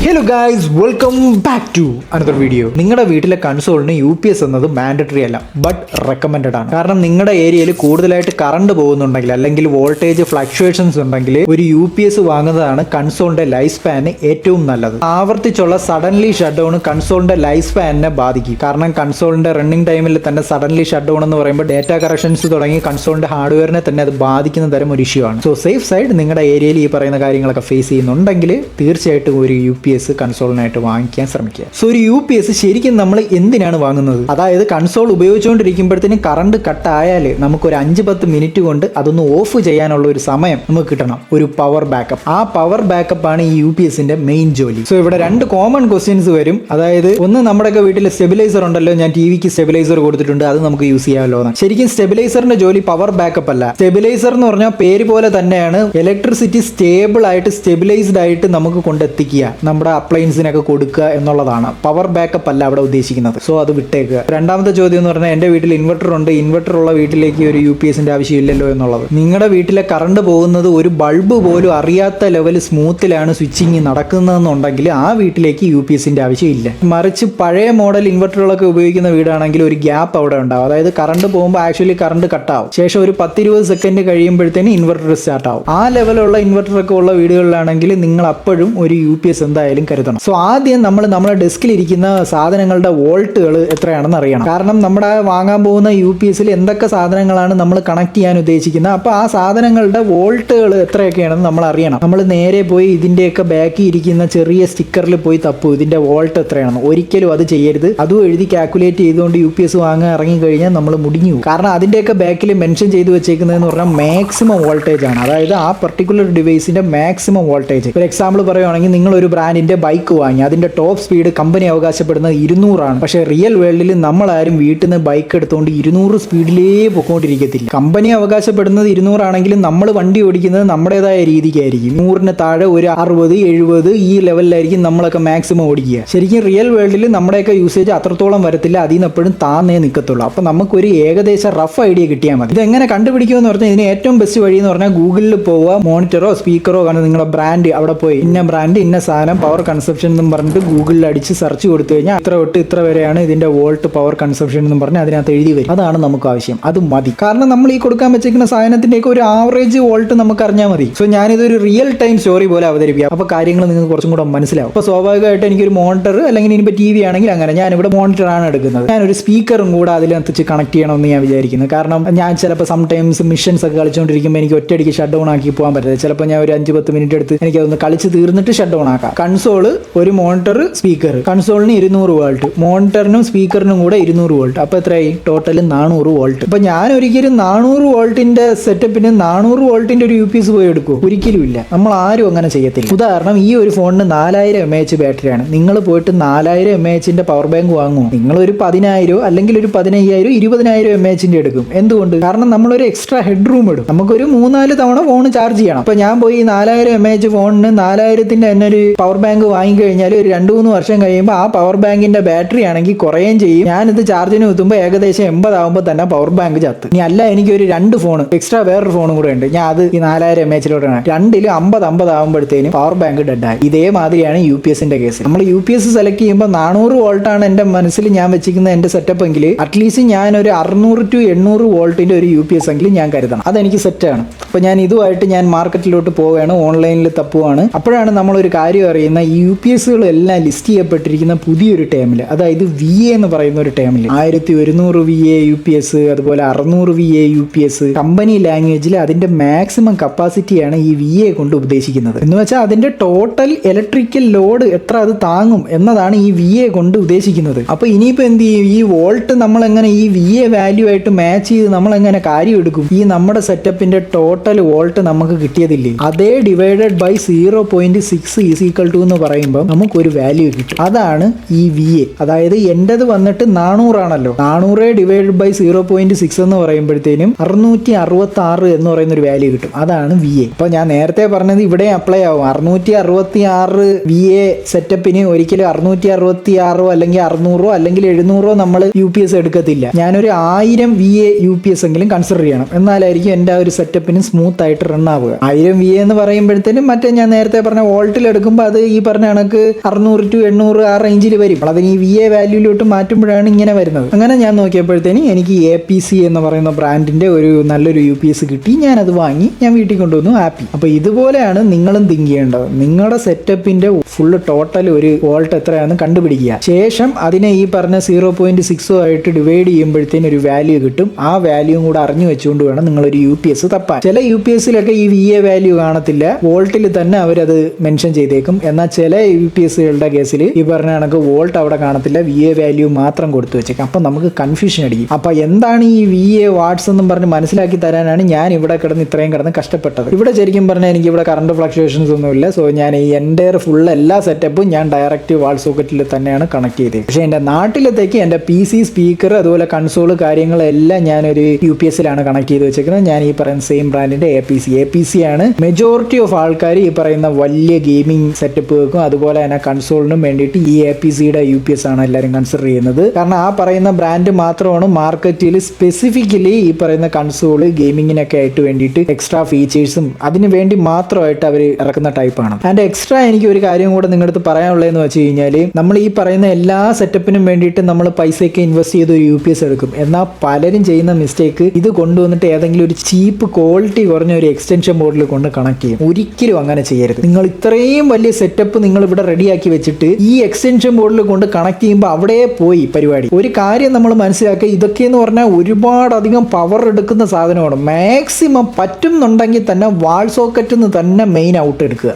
Hello guys, welcome back to another video. നിങ്ങളുടെ വീട്ടിലെ കൺസോളിന് UPS എന്നത് മാൻഡറ്ററി അല്ല, ബട്ട് റെക്കമെൻഡഡ് ആണ്. കാരണം നിങ്ങളുടെ ഏരിയയിൽ കൂടുതലായിട്ട് കറണ്ട് പോകുന്നുണ്ടെങ്കിൽ അല്ലെങ്കിൽ വോൾട്ടേജ് ഫ്ലക്ച്വേഷൻസ് ഉണ്ടെങ്കിൽ ഒരു UPS വാങ്ങുന്നതാണ് കൺസോളിന്റെ ലൈഫ് സ്പാന് ഏറ്റവും നല്ലത്. ആവർത്തിച്ചുള്ള സഡൻലി ഷട്ട് ഡൗൺ കൺസോളിന്റെ ലൈഫ് സ്പാനിനെ ബാധിക്കും. കാരണം കൺസോളിന്റെ റണ്ണിംഗ് ടൈമിൽ തന്നെ സഡൻലി ഷട്ട് ഡൗൺ എന്ന് പറയുമ്പോൾ ഡേറ്റ കറക്ഷൻസ് തുടങ്ങി കൺസോളിന്റെ ഹാർഡ്വെയറിനെ തന്നെ അത് ബാധിക്കുന്ന തരം ഒരു ഇഷ്യൂ ആണ്. സോ സേഫ് സൈഡ് നിങ്ങളുടെ ഏരിയയിൽ ഈ പറയുന്ന കാര്യങ്ങളൊക്കെ ഫേസ് ചെയ്യുന്നുണ്ടെങ്കിൽ തീർച്ചയായിട്ടും ഒരു UPS കൺസോളിനായിട്ട് വാങ്ങിക്കാൻ ശ്രമിക്കുക. സോ ഒരു UPS ശരിക്കും നമ്മൾ എന്തിനാണ് വാങ്ങുന്നത്? അതായത് കൺസോൾ ഉപയോഗിച്ചുകൊണ്ടിരിക്കുമ്പോഴത്തേനും കറണ്ട് കട്ട് ആയാൽ നമുക്ക് ഒരു 5-10 മിനിറ്റ് കൊണ്ട് അതൊന്ന് ഓഫ് ചെയ്യാനുള്ള ഒരു സമയം നമുക്ക് കിട്ടണം, ഒരു പവർ ബാക്കപ്പ്. ആ പവർ ബാക്കപ്പ് ആണ് ഈ UPSന്റെ മെയിൻ ജോലി. സോ ഇവിടെ രണ്ട് കോമൺ ക്വസ്റ്റ്യൻസ് വരും. അതായത് ഒന്ന്, നമ്മുടെയൊക്കെ വീട്ടിൽ സ്റ്റെബിലൈസർ ഉണ്ടല്ലോ, ഞാൻ TVക്ക് സ്റ്റെബിലൈസർ കൊടുത്തിട്ടുണ്ട്, അത് നമുക്ക് യൂസ് ചെയ്യാമല്ലോ. ശരിക്കും സ്റ്റെബിലൈസറിന്റെ ജോലി പവർ ബാക്കപ്പ് അല്ല. സ്റ്റെബിലൈസർ എന്ന് പറഞ്ഞാൽ പേര് പോലെ തന്നെയാണ് ഇലക്ട്രിസിറ്റി സ്റ്റേബിൾ ആയിട്ട് സ്റ്റെബിലൈസ്ഡ് ആയിട്ട് നമുക്ക് കൊണ്ടെത്തിക്കുക, നമ്മുടെ അപ്ലയൻസിനൊക്കെ കൊടുക്കുക എന്നുള്ളതാണ്. പവർ ബാക്കപ്പ് അല്ല അവിടെ ഉദ്ദേശിക്കുന്നത്. സോ അത് വിട്ടേക്കുക. രണ്ടാമത്തെ ചോദ്യം എന്ന് പറഞ്ഞാൽ എൻ്റെ വീട്ടിൽ ഇൻവെർട്ടർ ഉണ്ട്, ഇൻവെർട്ടർ ഉള്ള വീട്ടിലേക്ക് ഒരു UPSന്റെ ആവശ്യമില്ലല്ലോ എന്നുള്ളത്. നിങ്ങളുടെ വീട്ടിലെ കറണ്ട് പോകുന്നത് ഒരു ബൾബ് പോലും അറിയാത്ത ലെവൽ സ്മൂത്തിലാണ് സ്വിച്ചിങ് നടക്കുന്നതെന്നുണ്ടെങ്കിൽ ആ വീട്ടിലേക്ക് UPSന്റെ ആവശ്യമില്ല. മറിച്ച് പഴയ മോഡൽ ഇൻവെർട്ടറുകളൊക്കെ ഉപയോഗിക്കുന്ന വീടാണെങ്കിൽ ഒരു ഗ്യാപ്പ് അവിടെ ഉണ്ടാവും. അതായത് കറണ്ട് പോകുമ്പോൾ ആക്ച്വലി കറണ്ട് കട്ടാവും. ശേഷം ഒരു 10-20 സെക്കൻഡ് കഴിയുമ്പോഴത്തേന് ഇൻവെർട്ടർ സ്റ്റാർട്ട് ആവും. ആ ലെവലുള്ള ഇൻവെർട്ടറൊക്കെ ഉള്ള വീടുകളിലാണെങ്കിൽ നിങ്ങൾ അപ്പോഴും ഒരു UPS എന്തായാലും കരുതണം. സോ ആദ്യം നമ്മുടെ ഡെസ്കിൽ ഇരിക്കുന്ന സാധനങ്ങളുടെ വോൾട്ടുകൾ എത്രയാണെന്ന് അറിയണം. കാരണം നമ്മുടെ വാങ്ങാൻ പോകുന്ന UPSൽ എന്തൊക്കെ സാധനങ്ങളാണ് നമ്മൾ കണക്ട് ചെയ്യാൻ ഉദ്ദേശിക്കുന്നത്, അപ്പോൾ ആ സാധനങ്ങളുടെ വോൾട്ടുകൾ എത്രയൊക്കെയാണെന്ന് നമ്മൾ അറിയണം. നമ്മൾ നേരെ പോയി ഇതിൻ്റെയൊക്കെ ബാക്കി ഇരിക്കുന്ന ചെറിയ സ്റ്റിക്കറിൽ പോയി തപ്പു ഇതിൻ്റെ വോൾട്ട് എത്രയാണെന്ന്. ഒരിക്കലും അത് ചെയ്യരുത്. അതും എഴുതി കാൽക്കുലേറ്റ് ചെയ്തുകൊണ്ട് UPS വാങ്ങാൻ ഇറങ്ങിക്കഴിഞ്ഞാൽ നമ്മൾ മുടിഞ്ഞു. കാരണം അതിൻ്റെയൊക്കെ ബാക്കിൽ മെൻഷൻ ചെയ്ത് വെച്ചേക്കുന്നതെന്ന് പറഞ്ഞാൽ മാക്സിമം വോൾട്ടേജ് ആണ്. അതായത് ആ പർട്ടിക്കുലർ ഡിവൈസിന്റെ മാക്സിമം വോൾട്ടേജ്. ഒരു എക്സാമ്പിൾ പറയുവാണെങ്കിൽ, നിങ്ങൾ ഒരു ബ്രാൻഡിന്റെ ബൈക്ക് വാങ്ങി, അതിന്റെ ടോപ്പ് സ്പീഡ് കമ്പനി അവകാശപ്പെടുന്നത് 200 ആണ്. പക്ഷേ റിയൽ വേൾഡിൽ നമ്മളാരും വീട്ടിൽ നിന്ന് ബൈക്ക് എടുത്തുകൊണ്ട് 200 സ്പീഡിലേ പൊക്കോണ്ടിരിക്കത്തില്ല. കമ്പനി അവകാശപ്പെടുന്നത് 200 ആണെങ്കിലും നമ്മൾ വണ്ടി ഓടിക്കുന്നത് നമ്മുടേതായ രീതിക്കായിരിക്കും. 100-ന് താഴെ ഒരു 60-70 ഈ ലെവലിലായിരിക്കും നമ്മളൊക്കെ മാക്സിമം ഓടിക്കുക. ശരിക്കും റിയൽ വേൾഡിൽ നമ്മുടെയൊക്കെ യൂസേജ് അത്രത്തോളം വരത്തില്ല, അതിൽ നിന്ന് എപ്പോഴും താന്നേ നിൽക്കത്തുള്ളൂ. അപ്പം നമുക്കൊരു ഏകദേശം റഫ് ഐഡിയ കിട്ടിയാൽ മതി. ഇതെങ്ങനെ കണ്ടുപിടിക്കുമെന്ന് പറഞ്ഞാൽ ഇതിന് ഏറ്റവും ബെസ്റ്റ് വഴി എന്ന് പറഞ്ഞാൽ ഗൂഗിളിൽ പോവുക, മോണിറ്ററോ സ്പീക്കറോ കാണുന്ന നിങ്ങളുടെ ബ്രാൻഡ്, അവിടെ പോയി ഇന്ന ബ്രാൻഡ് ഇന്ന സാധനം പവർ കൺസപ്ഷൻ എന്നും പറഞ്ഞിട്ട് ഗൂഗിളിൽ അടിച്ച് സെർച്ച് കൊടുത്തു കഴിഞ്ഞാൽ ഇത്ര തൊട്ട് ഇത്ര വരെയാണ് ഇതിന്റെ വോൾട്ട് പവർ കൺസപ്ഷൻ എന്നും പറഞ്ഞ് അതിനകത്ത് എഴുതി വരും. അതാണ് നമുക്ക് ആവശ്യം, അത് മതി. കാരണം നമ്മൾ ഈ കൊടുക്കാൻ വെച്ചിരിക്കുന്ന സാധനത്തിന്റെയൊക്കെ ഒരു ആവറേജ് വോൾട്ട് നമുക്ക് അറിഞ്ഞാൽ മതി. സോ ഞാനിതൊരു റിയൽ ടൈം സ്റ്റോറി പോലെ അവതരിപ്പിക്കാം. അപ്പോൾ കാര്യങ്ങൾ നിങ്ങൾക്ക് കുറച്ചും കൂടെ മനസ്സിലാവും. അപ്പോൾ സ്വാഭാവികമായിട്ട് എനിക്കൊരു മോണിറ്റർ അല്ലെങ്കിൽ ഇനിയിപ്പോൾ TV ആണെങ്കിൽ അങ്ങനെ, ഞാനിവിടെ മോണിറ്റർ ആണ് എടുക്കുന്നത്. ഞാനൊരു സ്പീക്കറും കൂടെ അതിനകത്ത് കണക്ട് ചെയ്യണമെന്ന് ഞാൻ വിചാരിക്കുന്നു. കാരണം ഞാൻ ചിലപ്പോൾ സംടൈംസ് മിഷൻസ് ഒക്കെ കളിച്ചുകൊണ്ടിരിക്കുമ്പോൾ എനിക്ക് ഒറ്റയടിക്ക് ഷട്ട് ഡൗൺ ആക്കി പോകാൻ പറ്റില്ല. ചിലപ്പോൾ ഞാൻ ഒരു 5-10 മിനിറ്റ് എടുത്ത് എനിക്കതൊന്ന് കളിച്ച് തീർന്നിട്ട് ഷട്ട് ഡൗൺ ആക്കാം. കൺസോള്, ഒരു മോണിറ്റർ, സ്പീക്കർ. കൺസോളിന് 200 വോൾട്ട്, മോണിറ്ററിനും സ്പീക്കറിനും കൂടെ 200 വോൾട്ട്. അപ്പോൾ എത്രയായി? Total 400 volt. അപ്പോൾ ഞാൻ ഒരിക്കലും 400 വോൾട്ടിന്റെ സെറ്റപ്പിന് 400 വോൾട്ടിന്റെ ഒരു UPS പോയി എടുക്കും? ഒരിക്കലും ഇല്ല. നമ്മൾ ആരും അങ്ങനെ ചെയ്യത്തില്ല. ഉദാഹരണം, ഈ ഒരു ഫോണിന് 4000 mAh ബാറ്ററിയാണ്. നിങ്ങൾ പോയിട്ട് 4000 mAhന്റെ പവർ ബാങ്ക് വാങ്ങുമോ? നിങ്ങൾ ഒരു 10,000 അല്ലെങ്കിൽ ഒരു 15,000 20,000 mAhന്റെ എടുക്കും. എന്തുകൊണ്ട്? കാരണം നമ്മളൊരു എക്സ്ട്രാ ഹെഡ് റൂം ഇടും. നമുക്കൊരു 3-4 തവണ ഫോൺ ചാർജ് ചെയ്യണം. അപ്പോൾ ഞാൻ പോയി 4000 mAh ഫോണിന് 4000ന്റെ തന്നെ ഒരു പവർ ബാങ്ക് വാങ്ങിക്കഴിഞ്ഞാൽ ഒരു 2-3 വർഷം കഴിയുമ്പോൾ ആ പവർ ബാങ്കിന്റെ ബാറ്ററി ആണെങ്കിൽ കുറയുകയും ചെയ്യും. ഞാനിത് ചാർജിന് കുത്തുമ്പോൾ ഏകദേശം 80 ആകുമ്പോൾ തന്നെ പവർ ബാങ്ക് ചത്ത്. ഇനി അല്ല, എനിക്ക് ഒരു 2 ഫോൺ എക്സ്ട്രാ വേറൊരു ഫോണും കൂടെ ഉണ്ട്, ഞാൻ അത് ഈ 4000 mAhലോട്ടാണ്. രണ്ടിലും 50 ആകുമ്പോഴത്തേനും പവർ ബാങ്ക് ഡെഡായി. ഇതേമാതിരിയാണ് UPSന്റെ കേസ്. നമ്മൾ UPS സെലക്ട് ചെയ്യുമ്പോൾ 400 വോൾട്ടാണ് എൻ്റെ മനസ്സിൽ ഞാൻ വെച്ചിരിക്കുന്ന എൻ്റെ സെറ്റപ്പ് എങ്കിൽ അറ്റ്ലീസ്റ്റ് ഞാൻ ഒരു 600-800 വോൾട്ടിന്റെ ഒരു UPS എങ്കിലും ഞാൻ കരുതണം. അതെനിക്ക് സെറ്റാണ്. അപ്പോൾ ഞാൻ ഇതുമായിട്ട് ഞാൻ മാർക്കറ്റിലോട്ട് പോവുകയാണ്, ഓൺലൈനിൽ തപ്പുവാണ്. അപ്പോഴാണ് നമ്മളൊരു കാര്യം അറിയുന്ന, ഈ UPSകളെല്ലാം ലിസ്റ്റ് ചെയ്യപ്പെട്ടിരിക്കുന്ന പുതിയൊരു ടേമിൽ, അതായത് VA എന്ന് പറയുന്ന ഒരു ടേമിൽ 1100 VA UPS, അതുപോലെ 600 VA UPS. കമ്പനി ലാംഗ്വേജിൽ അതിന്റെ മാക്സിമം കപ്പാസിറ്റിയാണ് ഈ VA കൊണ്ട് ഉദ്ദേശിക്കുന്നത്. എന്ന് വെച്ചാൽ അതിന്റെ ടോട്ടൽ ഇലക്ട്രിക്കൽ ലോഡ് എത്ര അത് താങ്ങും എന്നതാണ് ഈ VA കൊണ്ട് ഉദ്ദേശിക്കുന്നത്. അപ്പോൾ ഇനിയിപ്പോൾ എന്ത് ചെയ്യും? ഈ വോൾട്ട് നമ്മളെങ്ങനെ ഈ VA വാല്യൂ ആയിട്ട് മാച്ച് ചെയ്ത് നമ്മളെങ്ങനെ കാര്യം എടുക്കും? ഈ നമ്മുടെ സെറ്റപ്പിന്റെ ടോട്ടൽ വോൾട്ട് നമുക്ക് കിട്ടിയതില്ലേ, അതേ ഡിവൈഡഡ് ബൈ 0.6 എന്ന് പറയുമ്പോൾ നമുക്കൊരു വാല്യൂ കിട്ടും. അതാണ് ഈ VA. അതായത് എന്റേത് വന്നിട്ട് 400 ആണല്ലോ, 400 ഡിവൈഡഡ് ബൈ 0.6 എന്ന് പറയുമ്പോഴത്തേനും 666 എന്ന് പറയുന്ന ഒരു വാല്യൂ കിട്ടും. അതാണ് VA. അപ്പോൾ ഞാൻ നേരത്തെ പറഞ്ഞത് ഇവിടെ അപ്ലൈ ആവും. 666 VA സെറ്റപ്പിന് ഒരിക്കലും 666 അല്ലെങ്കിൽ 600 അല്ലെങ്കിൽ 700 നമ്മൾ UPS എടുക്കത്തില്ല. ഞാനൊരു 1000 VA UPS എങ്കിലും കൺസിഡർ ചെയ്യണം, എന്നാലായിരിക്കും എൻ്റെ ആ ഒരു സെറ്റപ്പിന് സ്മൂത്ത് ആയിട്ട് റൺ ആവുക. 1000 VA എന്ന് പറയുമ്പോഴത്തേനും മറ്റേ ഞാൻ നേരത്തെ പറഞ്ഞ വോൾട്ടിൽ എടുക്കുമ്പോൾ അത് ഈ പറഞ്ഞ കണക്ക് 600 to 800 ആ റേഞ്ചിൽ വരും. അതിന് ഈ VA വാല്യൂലോട്ട് മാറ്റുമ്പോഴാണ് ഇങ്ങനെ വരുന്നത്. അങ്ങനെ ഞാൻ നോക്കിയപ്പോഴത്തേന് എനിക്ക് APC എന്ന് പറയുന്ന ബ്രാൻഡിന്റെ ഒരു നല്ലൊരു UPS കിട്ടി. ഞാനത് വാങ്ങി ഞാൻ വീട്ടിൽ കൊണ്ടുവന്നു, ഹാപ്പി. അപ്പോൾ ഇതുപോലെയാണ് നിങ്ങളും തിങ്ക് ചെയ്യേണ്ടത്. നിങ്ങളുടെ സെറ്റപ്പിന്റെ ഫുള്ള് ടോട്ടൽ ഒരു വോൾട്ട് എത്രയാണെന്ന് കണ്ടുപിടിക്കുക. ശേഷം അതിനെ ഈ പറഞ്ഞ 0.6 ആയിട്ട് ഡിവൈഡ് ചെയ്യുമ്പോഴത്തേന് ഒരു വാല്യൂ കിട്ടും. ആ വാല്യൂ കൂടെ അറിഞ്ഞു വെച്ചുകൊണ്ട് വേണം നിങ്ങളൊരു UPS തപ്പാൻ. ചില UPSലൊക്കെ ഈ VA വാല്യൂ കാണത്തില്ല, വോൾട്ടിൽ തന്നെ അവരത് മെൻഷൻ ചെയ്തേക്കും. എന്നാൽ ചില UPSകളുടെ കേസിൽ ഈ പറഞ്ഞ കണക്ക് വോൾട്ട് അവിടെ കാണത്തില്ല, VA വാല്യൂ മാത്രം കൊടുത്തു വെച്ചേക്കാം. അപ്പം നമുക്ക് കൺഫ്യൂഷൻ അടിക്കും. അപ്പം എന്താണ് ഈ VA വാട്ട്സ് എന്നും പറഞ്ഞ് മനസ്സിലാക്കി തരാനാണ് ഞാൻ ഇവിടെ ഇത്രയും കിടന്ന് കഷ്ടപ്പെട്ടത്. ഇവിടെ ശരിക്കും പറഞ്ഞാൽ എനിക്ക് ഇവിടെ കറണ്ട് ഫ്ലക്ച്വേഷൻസ് ഒന്നുമില്ല. സോ ഞാൻ ഈ എൻ്റെ ഫുൾ എല്ലാ സെറ്റപ്പും ഞാൻ ഡയറക്റ്റ് വാൾ സോക്കറ്റിൽ തന്നെയാണ് കണക്ട് ചെയ്തത്. പക്ഷേ എൻ്റെ നാട്ടിലത്തേക്ക് എൻ്റെ PC സ്പീക്കർ അതുപോലെ കൺസോള് കാര്യങ്ങളെല്ലാം ഞാനൊരു UPSലാണ് കണക്ട് ചെയ്ത് വെച്ചേക്കുന്നത്. ഞാൻ ഈ പറയുന്ന സെയിം ബ്രാൻഡിന്റെ APC ആണ് മെജോറിറ്റി ഓഫ് ആൾക്കാർ ഈ പറയുന്ന വലിയ ഗെയിമിംഗ് സെറ്റപ്പ് വെക്കും. അതുപോലെ തന്നെ കൺസോളിനും വേണ്ടിയിട്ട് ഈ APCയുടെ UPS ആണ് എല്ലാവരും കൺസിഡർ ചെയ്യുന്നത്. കാരണം ആ പറയുന്ന ബ്രാൻഡ് മാത്രമാണ് മാർക്കറ്റിൽ സ്പെസിഫിക്കലി ഈ പറയുന്ന കൺസോള് ഗെയിമിങ്ങിനൊക്കെ ആയിട്ട് വേണ്ടിയിട്ട് എക്സ്ട്രാ ഫീച്ചേഴ്സും അതിന് വേണ്ടി മാത്രമായിട്ട് അവർ ഇറക്കുന്ന ടൈപ്പാണ്. ആൻഡ് എക്സ്ട്രാ എനിക്ക് ഒരു കാര്യം കൂടെ നിങ്ങളുടെ അടുത്ത് പറയാനുള്ളതെന്ന് വെച്ച് കഴിഞ്ഞാൽ, നമ്മൾ ഈ പറയുന്ന എല്ലാ സെറ്റപ്പിനും വേണ്ടിയിട്ട് നമ്മൾ പൈസയൊക്കെ ഇൻവെസ്റ്റ് ചെയ്ത് ഒരു UPS എടുക്കും. എന്നാൽ പലരും ചെയ്യുന്ന മിസ്റ്റേക്ക്, ഇത് കൊണ്ടുവന്നിട്ട് ഏതെങ്കിലും ഒരു ചീപ്പ് ക്വാളിറ്റി കുറഞ്ഞ ഒരു എക്സ്റ്റൻഷൻ ബോർഡിൽ കൊണ്ട് കണക്ട് ചെയ്യും. ഒരിക്കലും അങ്ങനെ ചെയ്യരുത്. നിങ്ങൾ ഇത്രയും വലിയ സെറ്റപ്പ് നിങ്ങൾ ഇവിടെ റെഡിയാക്കി വെച്ചിട്ട് ഈ എക്സ്റ്റൻഷൻ ബോർഡിൽ കൊണ്ട് കണക്ട് ചെയ്യുമ്പോൾ അവിടെ പോയി പരിപാടി. ഒരു കാര്യം നമ്മൾ മനസ്സിലാക്കുക, ഇതൊക്കെ എന്ന് പറഞ്ഞാൽ ഒരുപാടധികം പവർ എടുക്കുന്ന സാധനമാണ്. മാക്സിമം പറ്റുന്നുണ്ടെങ്കിൽ തന്നെ വാൾ സോക്കറ്റിൽ നിന്ന് തന്നെ മെയിൻ ഔട്ട് എടുക്കുക.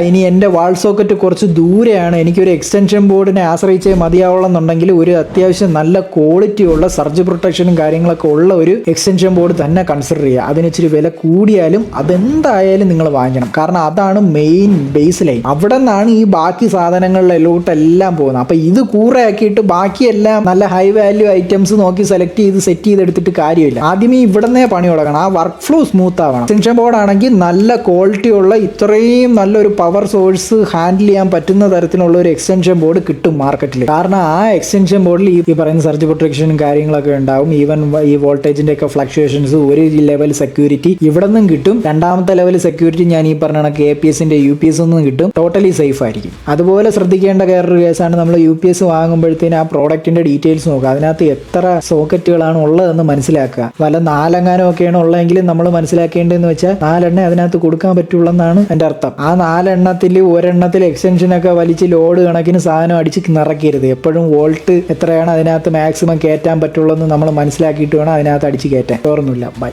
ഇനി എൻ്റെ വാൾ സോക്കറ്റ് കുറച്ച് ദൂരെയാണ്, എനിക്കൊരു എക്സ്റ്റൻഷൻ ബോർഡിനെ ആശ്രയിച്ചേ മതിയാവുള്ളെന്നുണ്ടെങ്കിൽ ഒരു അത്യാവശ്യം നല്ല ക്വാളിറ്റി ഉള്ള സർജ് പ്രൊട്ടക്ഷനും കാര്യങ്ങളൊക്കെ ഉള്ള ഒരു എക്സ്റ്റൻഷൻ ബോർഡ് തന്നെ കൺസിഡർ ചെയ്യുക. അതിന് ഇച്ചിരി വില കൂടിയാലും അതെന്തായാലും നിങ്ങൾ വാങ്ങിക്കണം. കാരണം അതാണ് മെയിൻ ബേസ് ലൈൻ. അവിടെ നിന്നാണ് ഈ ബാക്കി സാധനങ്ങളിലോട്ടെല്ലാം പോകുന്നത്. അപ്പോൾ ഇത് കൂറയാക്കിയിട്ട് ബാക്കിയെല്ലാം നല്ല ഹൈ വാല്യൂ ഐറ്റംസ് നോക്കി സെലക്ട് ചെയ്ത് സെറ്റ് ചെയ്തെടുത്തിട്ട് കാര്യമില്ല. ആദ്യമേ ഇവിടുന്നേ പണി തുടങ്ങണം. ആ വർക്ക് ഫ്ലോ സ്മൂത്ത് ആവണം. എക്സ്റ്റൻഷൻ ബോർഡ് ആണെങ്കിൽ നല്ല ക്വാളിറ്റി ഉള്ള ഇത്രയും നല്ലൊരു പവർ സോഴ്സ് ഹാൻഡിൽ ചെയ്യാൻ പറ്റുന്ന തരത്തിലുള്ള ഒരു എക്സ്റ്റൻഷൻ ബോർഡ് കിട്ടും മാർക്കറ്റിൽ. കാരണം ആ എക്സ്റ്റൻഷൻ ബോർഡിൽ ഈ പറയുന്ന സർജ് പ്രൊട്ടക്ഷനും കാര്യങ്ങളൊക്കെ ഉണ്ടാവും. ഈവൻ ഈ വോൾട്ടേജിന്റെ ഒക്കെ ഫ്ലക്ച്വേഷൻസ്, ഒരു ലെവൽ സെക്യൂരിറ്റി ഇവിടെ നിന്നും കിട്ടും. രണ്ടാമത്തെ ലെവൽ സെക്യൂരിറ്റി ഞാൻ ഈ പറഞ്ഞ കണക്ക് APSന്റെ UPS നിന്നും കിട്ടും. ടോട്ടലി സേഫ് ആയിരിക്കും. അതുപോലെ ശ്രദ്ധിക്കേണ്ട വേറൊരു കേസാണ്, നമ്മൾ UPS വാങ്ങുമ്പോഴത്തേന് ആ പ്രോഡക്റ്റിന്റെ ഡീറ്റെയിൽസ് നോക്കുക. അതിനകത്ത് എത്ര സോക്കറ്റുകളാണ് ഉള്ളതെന്ന് മനസ്സിലാക്കുക. വല്ല 4 ഒക്കെയാണ് ഉള്ളതെങ്കിൽ നമ്മൾ മനസ്സിലാക്കേണ്ടതെന്ന് വെച്ചാൽ 4 അതിനകത്ത് കൊടുക്കാൻ പറ്റുള്ളൂ എന്നാണ് എൻ്റെ അർത്ഥം. ആ 4 ഒരെണ്ണത്തിൽ എക്സ്റ്റൻഷനൊക്കെ വലിച്ച് ലോഡ് കണക്കിന് സാധനം അടിച്ച് നിറയ്ക്കരുത്. എപ്പോഴും വോൾട്ട് എത്രയാണ് അതിനകത്ത് മാക്സിമം കയറ്റാൻ പറ്റുള്ളൂ എന്ന് നമ്മൾ മനസ്സിലാക്കിയിട്ട് വേണം അതിനകത്ത് അടിച്ച് കയറ്റാൻ. ഓർമ്മയില്ല. ബൈ.